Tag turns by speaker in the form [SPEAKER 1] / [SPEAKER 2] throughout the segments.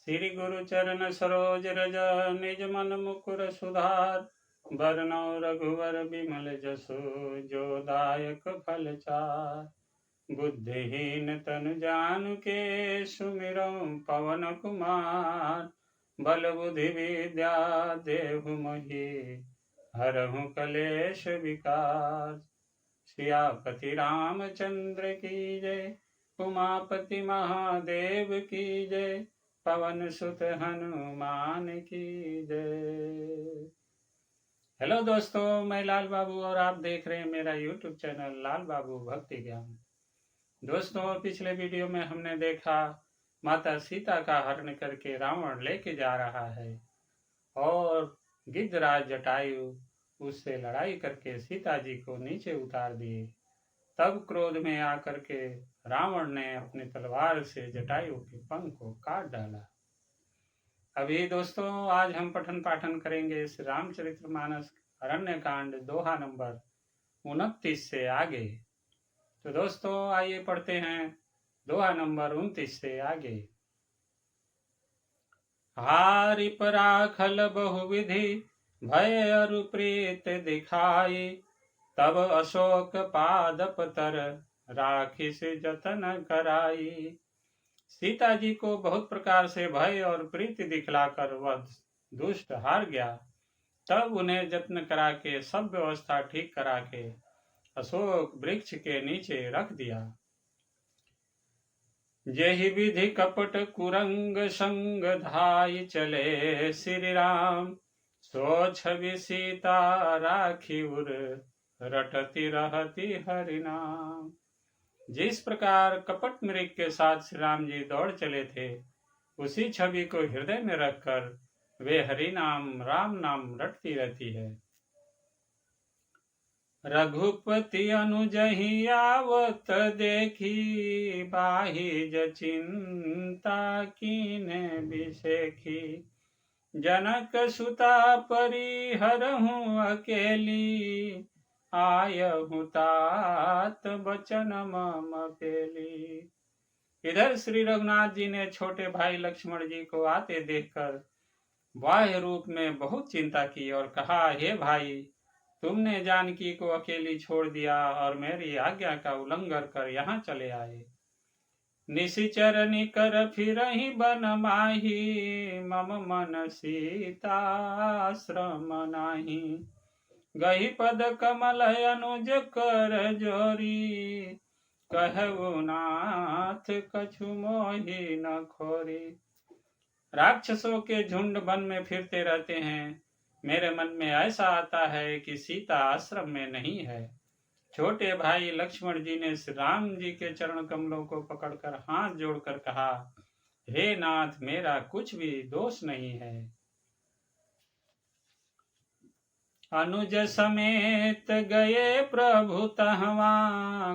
[SPEAKER 1] श्री गुरु चरण सरोज रज निज मन मुकुर सुधार। बरनौ रघुवर बिमल जसु जो दायक फल चार। बुद्धिहीन तनु जानुके सुमिरौ पवन कुमार। बल बुद्धि विद्या देहु मोहि हरहु कलेश विकार। सियापति रामचंद्र की जय, उमापति महादेव की जय, पवन सुत हनुमान की जय। हेलो दोस्तों, मैं लाल बाबू और आप देख रहे हैं मेरा यूट्यूब चैनल लाल बाबू भक्ति ज्ञान। दोस्तों, पिछले वीडियो में हमने देखा माता सीता का हरण करके रावण लेके जा रहा है और गिद्धराज जटायु उससे लड़ाई करके सीता जी को नीचे उतार दिए। तब क्रोध में आकर के रावण ने अपनी तलवार से जटायु के पंख को काट डाला। अभी दोस्तों, आज हम पठन पाठन करेंगे श्री रामचरितमानस अरण्य कांड दोहा नंबर 29 से आगे। तो दोस्तों, आइए पढ़ते हैं दोहा नंबर 29 से आगे। हारि पराखल बहुविधि भय अरु प्रीत दिखाई। तब अशोक पादप तर राखी से जतन कराई। सीता जी को बहुत प्रकार से भय और प्रीति दिखलाकर वह दुष्ट हार गया। तब उन्हें जत्न करा के सब व्यवस्था ठीक करा के अशोक वृक्ष के नीचे रख दिया। जेहि विधि कपट कुरंग संग धाई चले श्री राम। सो छवि सीता राखी उर रटती रहती हरि नाम। जिस प्रकार कपट मृग के साथ श्री राम जी दौड़ चले थे, उसी छवि को हृदय में रखकर वे हरि नाम राम नाम रटती रहती है। रघुपति अनुजहि आवत देखी, बाहिज चिंता कीन्ह बिसेखी। जनक सुता परिहरहु अकेली, आयहु तात बचन मम पेली। इधर श्री रघुनाथ जी ने छोटे भाई लक्ष्मण जी को आते देखकर बाह्य रूप में बहुत चिंता की और कहा, हे भाई, तुमने जानकी को अकेली छोड़ दिया और मेरी आज्ञा का उल्लंघन कर यहाँ चले आए। निशिचर निकर फिरहि बन माही, मम मन सीताश्रम नाही। गही पद कमल अनुज कर जोरी, कहु नाथ कछु मोहि न खोरी। राक्षसों के झुंड वन में फिरते रहते हैं। मेरे मन में ऐसा आता है कि सीता आश्रम में नहीं है। छोटे भाई लक्ष्मण जी ने श्री राम जी के चरण कमलों को पकड़कर हाथ जोड़कर कहा, हे नाथ, मेरा कुछ भी दोष नहीं है। अनुज समेत गए प्रभु तहवा,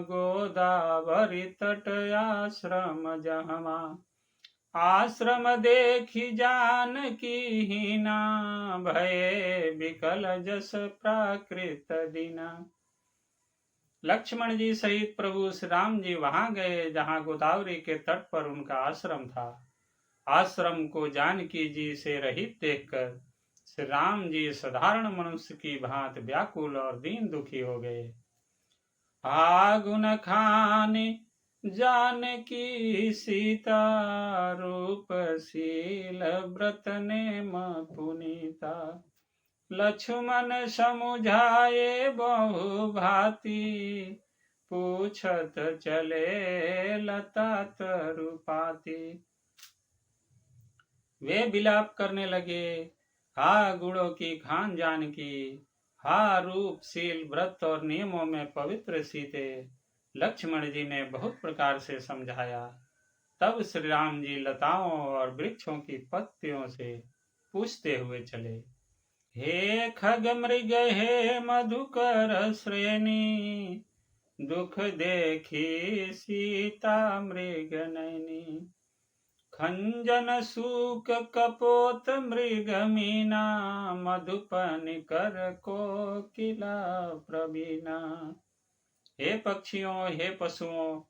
[SPEAKER 1] गोदावरी तट आश्रम जहवा। आश्रम देखी जानकी हीना, भये विकल जस प्राकृत दीना। लक्ष्मण जी सहित प्रभु श्री राम जी वहां गए जहां गोदावरी के तट पर उनका आश्रम था। आश्रम को जानकी जी से रहित देखकर श्री राम जी साधारण मनुष्य की भांति व्याकुल और दीन दुखी हो गए। आगुन खाने जानकी सीता, रूपशील व्रत नेम पुनीता। लक्ष्मण समुझाए बहु भांति, पूछत चले लता तरुपाती। वे विलाप करने लगे, हा गुणों की खान जानकी, हा रूपशील व्रत और नियमों में पवित्र सीते। लक्ष्मण जी ने बहुत प्रकार से समझाया। तब श्री राम जी लताओं और वृक्षों की पत्तियों से पूछते हुए चले, हे खग मृग, हे मधुकर श्रेणी, दुख देखी सीता मृग नैनी। खंजन सूक कपोत मृग मीना, मधुपन कर कोकिला प्रवीणा। हे पक्षियों, हे पशुओं,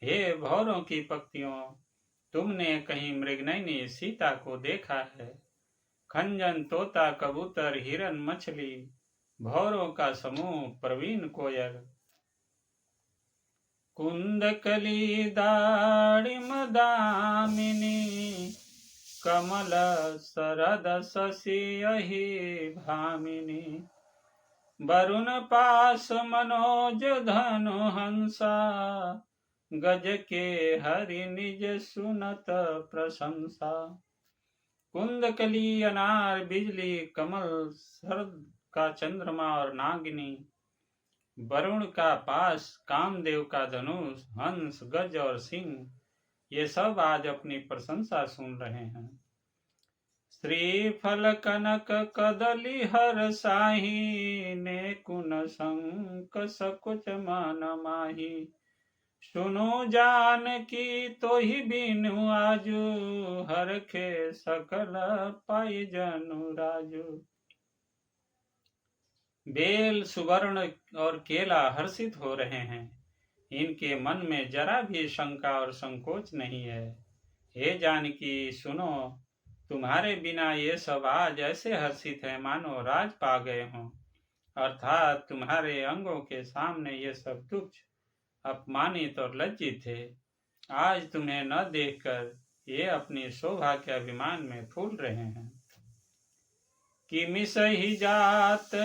[SPEAKER 1] हे भौरों की पक्तियों, तुमने कहीं मृगनयनी सीता को देखा है? खंजन, तोता, कबूतर, हिरन, मछली, भौरों का समूह, प्रवीण कोयल, कुंदकली, दाड़िम, दामिनी, कमल, शरद, शशि, अहि, भामिनी, वरुण, पास, मनोज, धनु, हंसा, गज के हरि निज सुनत प्रशंसा। कुंदकली, अनार, बिजली, कमल, शरद का चंद्रमा और नागिनी, वरुण का पास, कामदेव का धनुष, हंस, गज और सिंह, ये सब आज अपनी प्रशंसा सुन रहे हैं। श्रीफल, कनक, कदली, हर साही, ने कुन शंक सकुच मन माही। सुनो जानकी तो ही बीनु आजू, हरखे सकल पाई जनु राजू। बेल, सुवर्ण और केला हर्षित हो रहे हैं, इनके मन में जरा भी शंका और संकोच नहीं है। हे जानकी सुनो, तुम्हारे बिना ये सब आज ऐसे हर्षित है मानो राज पा गए हों, अर्थात तुम्हारे अंगों के सामने ये सब तुच्छ, अपमानित और लज्जित थे। आज तुम्हें न देखकर ये अपनी शोभा के अभिमान में फूल रहे हैं। किमिस ही जात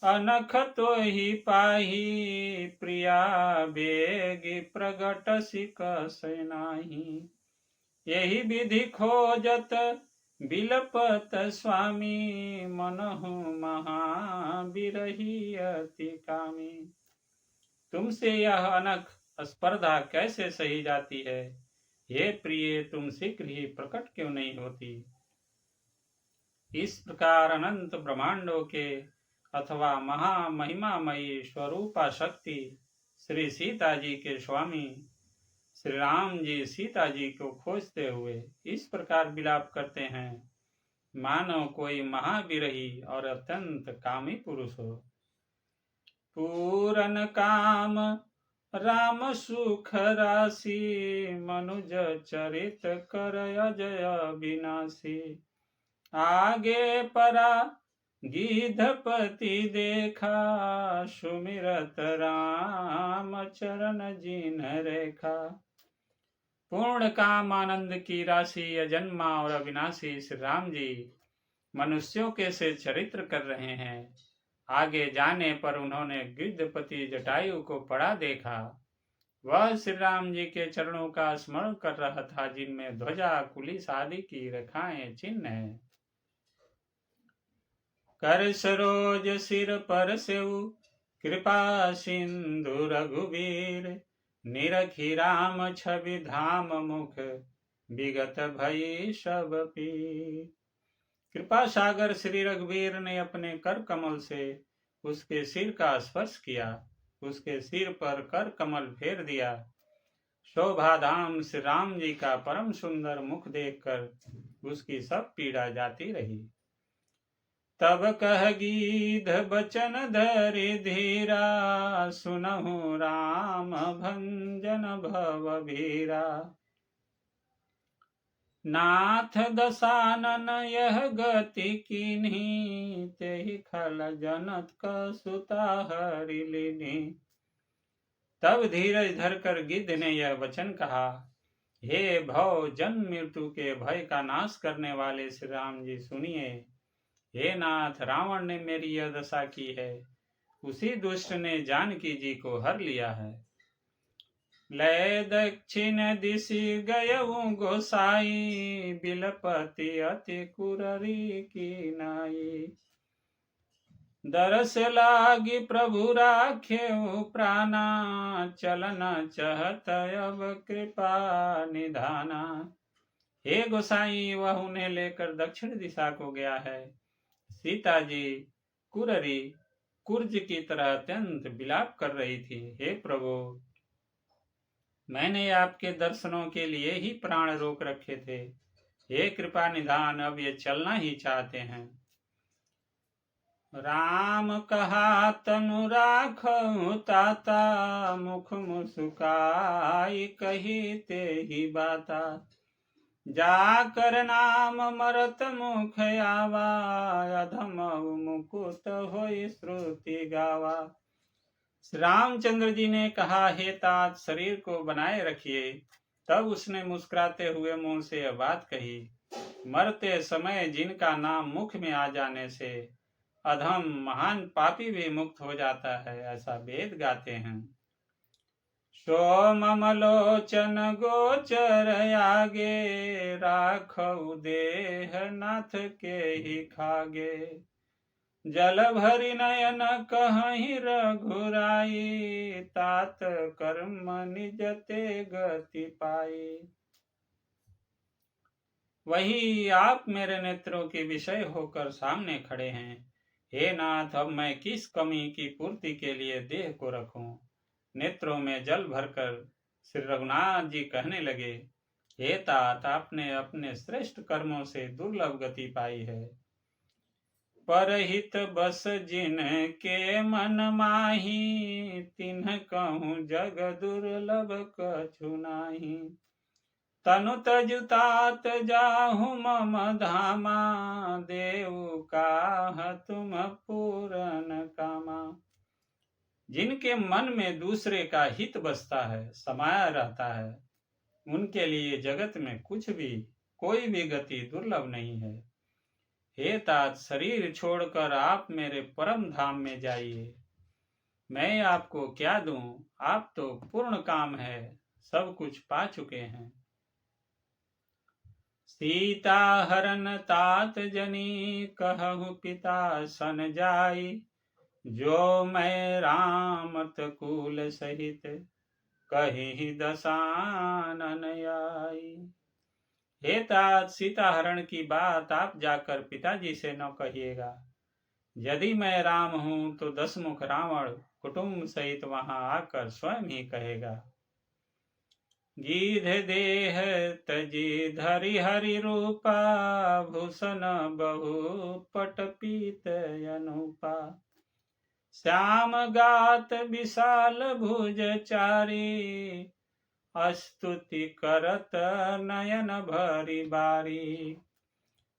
[SPEAKER 1] अनख तो ही पाही, प्रिया बेगी प्रगट सिक सेनाही। यही विधि खोजत बिलपत स्वामी, मनहु महाबिरही अति कामी। तुमसे यह अनख स्पर्धा कैसे सही जाती है? हे प्रिय, तुम शीघ्र ही प्रकट क्यों नहीं होती? इस प्रकार अनंत ब्रह्मांडों के अथवा महामहिमामयी स्वरूपा शक्ति श्री सीता जी के स्वामी श्री राम जी सीता जी को खोजते हुए इस प्रकार विलाप करते हैं, मानो कोई महाविरही और अत्यंत कामी पुरुष हो। पूरन काम राम सुख राशि, मनुज चरित कर अजय विनाशी। आगे परा गिधपति देखा, सुमिरत राम चरण जिन रेखा। पूर्ण काम आनंद की राशि, अजन्मा और अविनाशी श्री राम जी मनुष्यों के से चरित्र कर रहे हैं। आगे जाने पर उन्होंने गिद्धपति जटायु को पड़ा देखा। वह श्री राम जी के चरणों का स्मरण कर रहा था, जिनमें ध्वजा, कुलिस आदि की रेखाएं चिन्ह है। कर सरोज सिर पर सेउ, कृपा सिंधु रघुवीर। निरखी राम छवि धाम मुख, विगत भई सब पीर। कृपा सागर श्री रघुवीर ने अपने कर कमल से उसके सिर का स्पर्श किया, उसके सिर पर कर कमल फेर दिया। शोभाधाम श्री राम जी का परम सुंदर मुख देखकर उसकी सब पीड़ा जाती रही। तब कह गीध बचन धरि धीरा, सुनहु राम भंजन भव भीरा। नाथ दशानन यह गति कीन्ही, तेहि खल जनत कसुता हरि लीन्ही। तब धीरज धरकर गिद्ध ने यह वचन कहा, हे भव जन्म मृत्यु के भय का नाश करने वाले श्री राम जी सुनिए। हे नाथ, रावण ने मेरी यह दशा की है, उसी दुष्ट ने जानकी जी को हर लिया है। लय दक्षिण दिशि गयऊ गोसाई, बिलपति अति कुररी की नाई। दरस लागी प्रभु राखेऊ प्राणा, चलन चहत अब कृपा निधाना। हे गोसाई, वह उन्हें लेकर दक्षिण दिशा को गया है। सीता जी कुररी कुर्ज की तरह अत्यंत विलाप कर रही थी। हे प्रभु, मैंने आपके दर्शनों के लिए ही प्राण रोक रखे थे। हे कृपा निधान, अब ये चलना ही चाहते हैं। राम कहा तनु राखहु ताता, मुख मुस्काई कही ते ही बाता। जाकर नाम मरत मुख आवा, अधम मुकुत होई श्रुति गावा। श्री रामचंद्र जी ने कहा, हे तात, शरीर को बनाए रखिए। तब उसने मुस्कुराते हुए मुंह से यह बात कही, मरते समय जिनका नाम मुख में आ जाने से अधम महान पापी भी मुक्त हो जाता है, ऐसा वेद गाते हैं। सोमलोचन गोचर आगे, राखऊ देह नाथ के ही खागे। जल भरी नयन कहीं रघुराई, तात कर्म निजते गति पाई। वही आप मेरे नेत्रों के विषय होकर सामने खड़े हैं। हे नाथ, अब मैं किस कमी की पूर्ति के लिए देह को रखूं। नेत्रों में जल भरकर श्री रघुनाथ जी कहने लगे, हे तात, आपने अपने श्रेष्ठ कर्मों से दुर्लभ गति पाई है। परहित बस जिन के मन माही, तिन्ह कहूँ जग दुर्लभ कछु नाही। तनु तजु तात जाहु मम धामा, देव काह तुम पूरन कामा। जिनके मन में दूसरे का हित बसता है, समाया रहता है, उनके लिए जगत में कुछ भी कोई भी गति दुर्लभ नहीं है। हे तात, शरीर छोड़कर आप मेरे परम धाम में जाइए। मैं आपको क्या दूं, आप तो पूर्ण काम है, सब कुछ पा चुके हैं। सीता हरन तात जनी, कहु पिता सन जाई। जो मैं रामत कुल सहित, कही दशानन आई। हे तात, सीता हरण की बात आप जाकर पिताजी से न कहिएगा। यदि मैं राम हूं तो दशमुख रावण कुटुंब सहित वहां आकर स्वयं ही कहेगा। गीध देह तजी धरि हरि रूपा, भूषण बहु पट पीत अनुपा। श्याम गात विशाल भुज चारी, स्तुति करत नयन भरी बारी।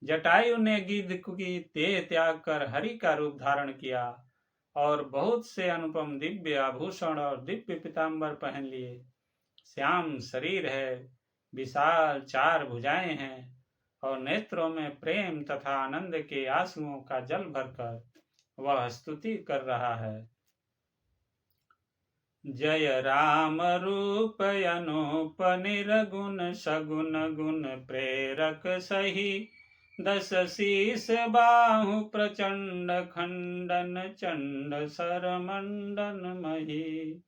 [SPEAKER 1] जटायु ने गिद्ध की देह त्याग कर हरि का रूप धारण किया और बहुत से अनुपम दिव्य आभूषण और दिव्य पीताम्बर पहन लिए। श्याम शरीर है, विशाल चार भुजाएं हैं और नेत्रों में प्रेम तथा आनंद के आंसुओं का जल भरकर वह स्तुति कर रहा है। जय राम रूप अनूप निर्गुण, सगुण गुण प्रेरक सही। दस शीस बाहु प्रचंड, खंडन चंड सर मंडन मही।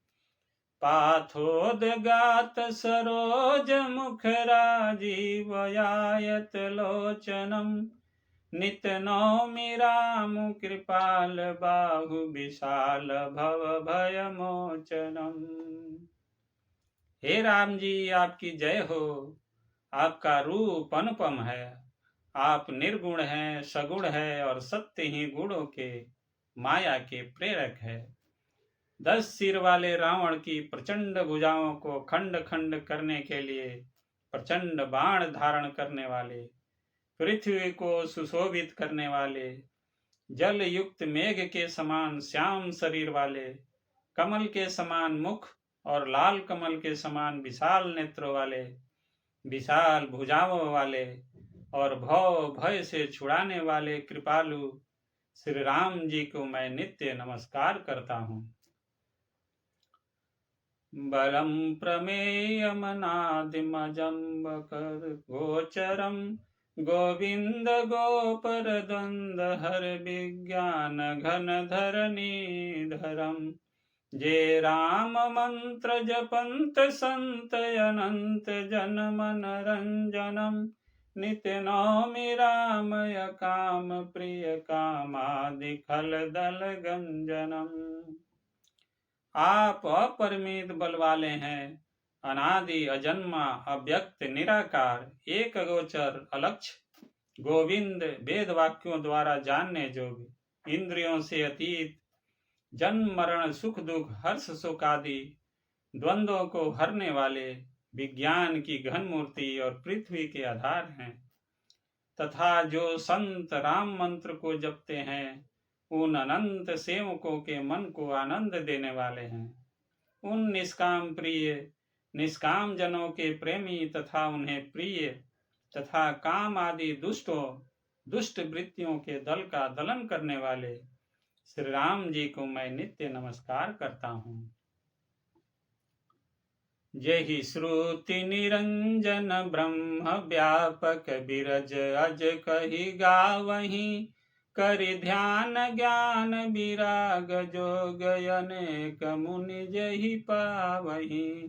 [SPEAKER 1] पाथोदगात सरोज मुख राजीव, आयत लोचनम। नित नौमि राम कृपाल, बाहु विशाल भव भय मोचनम। हे राम जी, आपकी जय हो। आपका रूप अनुपम है। आप निर्गुण हैं, सगुण है और सत्य ही गुणों के माया के प्रेरक है। 10 सिर वाले रावण की प्रचंड भुजाओं को खंड खंड करने के लिए प्रचंड बाण धारण करने वाले, पृथ्वी को सुशोभित करने वाले, जल युक्त मेघ के समान श्याम शरीर वाले, कमल के समान मुख और लाल कमल के समान विशाल नेत्रों वाले, विशाल भुजाओं वाले और भव भय से छुड़ाने वाले कृपालु श्री राम जी को मैं नित्य नमस्कार करता हूँ। बलम प्रमेयमनादिमजम्बकर गोचरम, गोविंद गोपर द्वंद हर विज्ञान घन धरणीधरम। जे राम मंत्र जपंत संत अनंत जन मन रंजनम। नित नौमि रामय काम प्रिय, कामादि खल दल गंजनम। आप अपरिमित बल वाले हैं, अनादि अजन्मा अव्यक्त निराकार एक गोचर अलक्ष्य, गोविंद वेद वाक्यों द्वारा जानने योग्य, इंद्रियों से अतीत, जन्म मरण सुख दुख हर्ष शोक आदि द्वंद्वों को हरने वाले, विज्ञान की घन मूर्ति और पृथ्वी के आधार हैं, तथा जो संत राम मंत्र को जपते हैं उन अनंत सेवकों के मन को आनंद देने वाले हैं। उन निष्काम जनों के प्रेमी तथा उन्हें प्रिय तथा काम आदि दुष्ट वृत्तियों के दल का दलन करने वाले श्री राम जी को मैं नित्य नमस्कार करता हूँ। जहि श्रुति निरंजन ब्रह्म व्यापक बिरज अज कही गावहीं, करि ध्यान ज्ञान विराग जोग अनेक मुनि जहि पावहीं।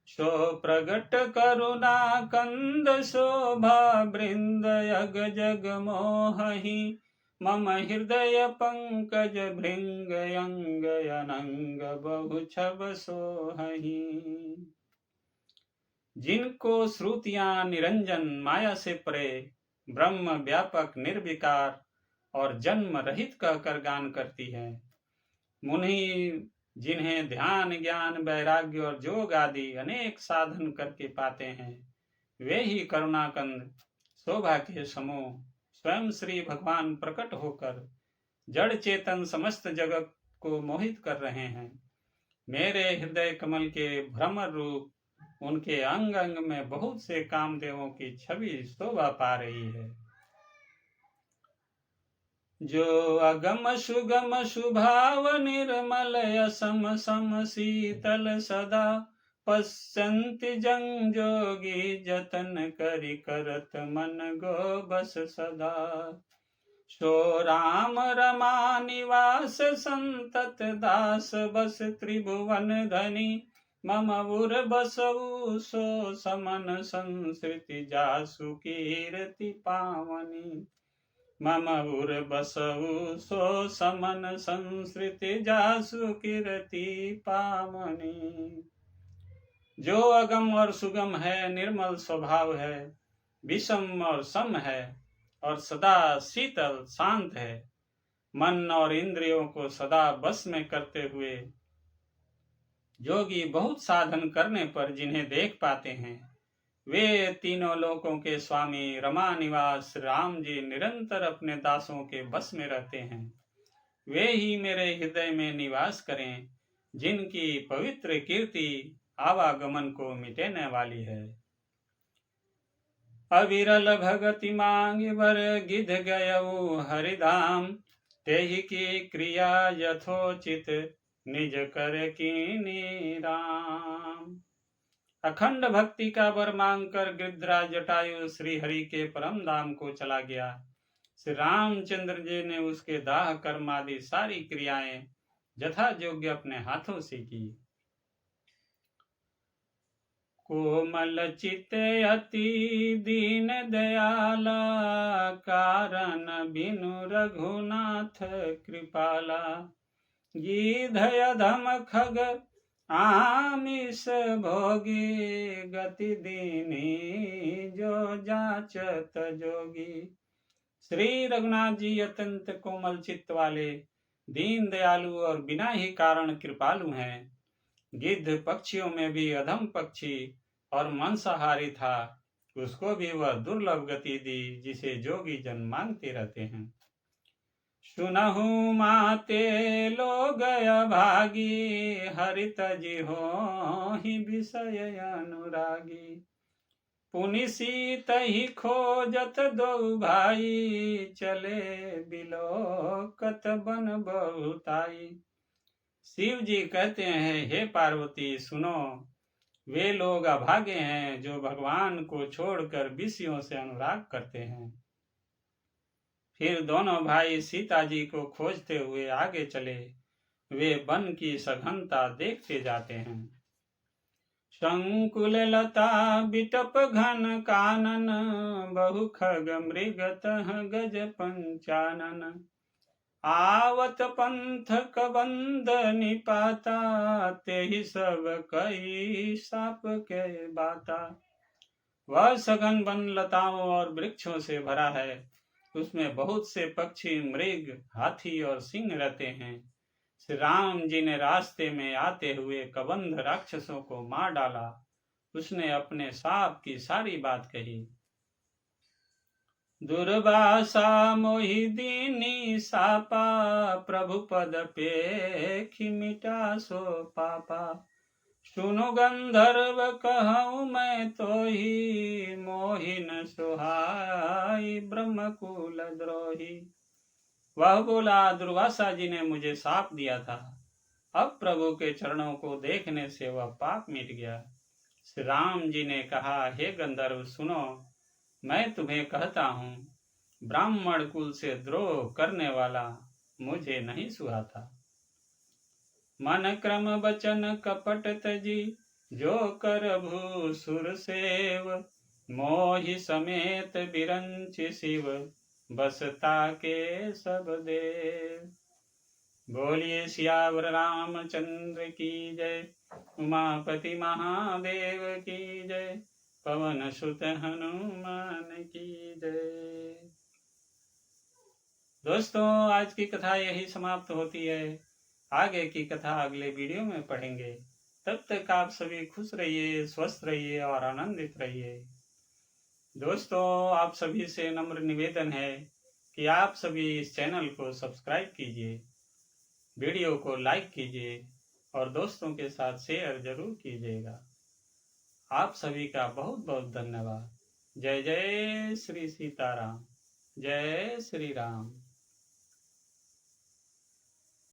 [SPEAKER 1] सो प्रगट करुणा कंद शोभा बृंद अग जग मोहहि, मम हृदय पंकज भृंग अंग अनंग बहु छब सोहहि। जिनको श्रुतियां निरंजन माया से परे ब्रह्म व्यापक निर्विकार और जन्म रहित कहकर गान करती है, मुनि जिन्हें ध्यान ज्ञान वैराग्य और जोग आदि अनेक साधन करके पाते हैं, वे ही करुणाकंद शोभा के समूह स्वयं श्री भगवान प्रकट होकर जड़ चेतन समस्त जगत को मोहित कर रहे हैं। मेरे हृदय कमल के भ्रमर रूप उनके अंग अंग में बहुत से कामदेवों की छवि शोभा पा रही है। जो अगम सुगम सुभाव निर्मल असम सम शीतल सदा, पश्यन्ति जंग जोगी जतन करि करत मन गो बस सदा। सो राम रमा निवास संतत दास बस त्रिभुवन धनी, मम उर बसऊ सो समन संस्कृति जासु कीर्ति पावनी। मम उर बसऊ सो समन संस्कृति जासु कीर्ति पावनी। जो अगम और सुगम है, निर्मल स्वभाव है, विषम और सम है और सदा शीतल शांत है, मन और इंद्रियों को सदा बस में करते हुए योगी बहुत साधन करने पर जिन्हें देख पाते हैं, वे तीनों लोकों के स्वामी रमा निवास राम जी निरंतर अपने दासों के बस में रहते हैं। वे ही मेरे हृदय में निवास करें, जिनकी पवित्र कीर्ति आवागमन को मिटाने वाली है। अविरल भगति मांग वर गिध गयऊ हरिधाम, तेहि की क्रिया यथोचित निज कर कीनी राम। अखंड भक्ति का वर मांगकर गिद्धराज जटायु श्री हरि के परम धाम को चला गया। श्री रामचंद्र जी ने उसके दाह कर्म आदि सारी क्रियाएं यथा योग्य अपने हाथों से की। कोमल चित अति दीन दयाला, कारण बिनु रघुनाथ कृपाला। गीधय धम खग आमिष भोगी, गति दीनी जो जाचत जोगी। श्री रघुनाथ जी अत्यंत कोमल चित्त वाले, दीन दयालु और बिना ही कारण कृपालु हैं। गिद्ध पक्षियों में भी अधम पक्षी और मांसाहारी था, उसको भी वह दुर्लभ गति दी जिसे जोगी जन मांगते रहते हैं। सुनहु माते लोग अभागी, हरित जी हो ही विषय अनुरागी। पुनि सीत ही खोजत दो भाई, चले बिलोकत बन बहुताई। शिव जी कहते हैं, हे पार्वती सुनो, वे लोग अभागे हैं जो भगवान को छोड़कर विषयों से अनुराग करते हैं। फिर दोनों भाई सीता जी को खोजते हुए आगे चले, वे वन की सघनता देखते जाते हैं। संकुल लता बिटप घन कानन, बहु खग मृगतः गज पंचानन। आवत पंथ कबंद निपाता, तेहि सब कई साप के बाता। वह सघन वन लताओं और वृक्षों से भरा है, उसमें बहुत से पक्षी मृग हाथी और सिंह रहते हैं। श्री राम जी ने रास्ते में आते हुए कबंध राक्षसों को मार डाला। उसने अपने साप की सारी बात कही। दुर्वासा मोहि दीनी सापा, प्रभु पद पेखि मिटा सो पापा। सुनो गंधर्व कहूँ मैं तो ही, मोहिन सुहाई ब्रह्मकुल द्रोही। वह बोला, दुर्वासा जी ने मुझे साप दिया था, अब प्रभु के चरणों को देखने से वह पाप मिट गया। श्री राम जी ने कहा, हे गंधर्व सुनो, मैं तुम्हें कहता हूँ, ब्राह्मण कुल से द्रोह करने वाला मुझे नहीं सुहाता। मन क्रम वचन कपट तजी, जो कर भू सुर सेव। मोहि समेत बिरंच शिव, बसता के सब देव। बोलिए सियावर रामचंद्र की जय, उमापति महादेव की जय, पवन सुत हनुमान की जय। दोस्तों, आज की कथा यही समाप्त होती है। आगे की कथा अगले वीडियो में पढ़ेंगे। तब तक आप सभी खुश रहिए, स्वस्थ रहिए और आनंदित रहिए। दोस्तों, आप सभी से नम्र निवेदन है कि आप सभी इस चैनल को सब्सक्राइब कीजिए, वीडियो को लाइक कीजिए और दोस्तों के साथ शेयर जरूर कीजिएगा। आप सभी का बहुत बहुत धन्यवाद। जय जय श्री सीताराम, जय श्री राम।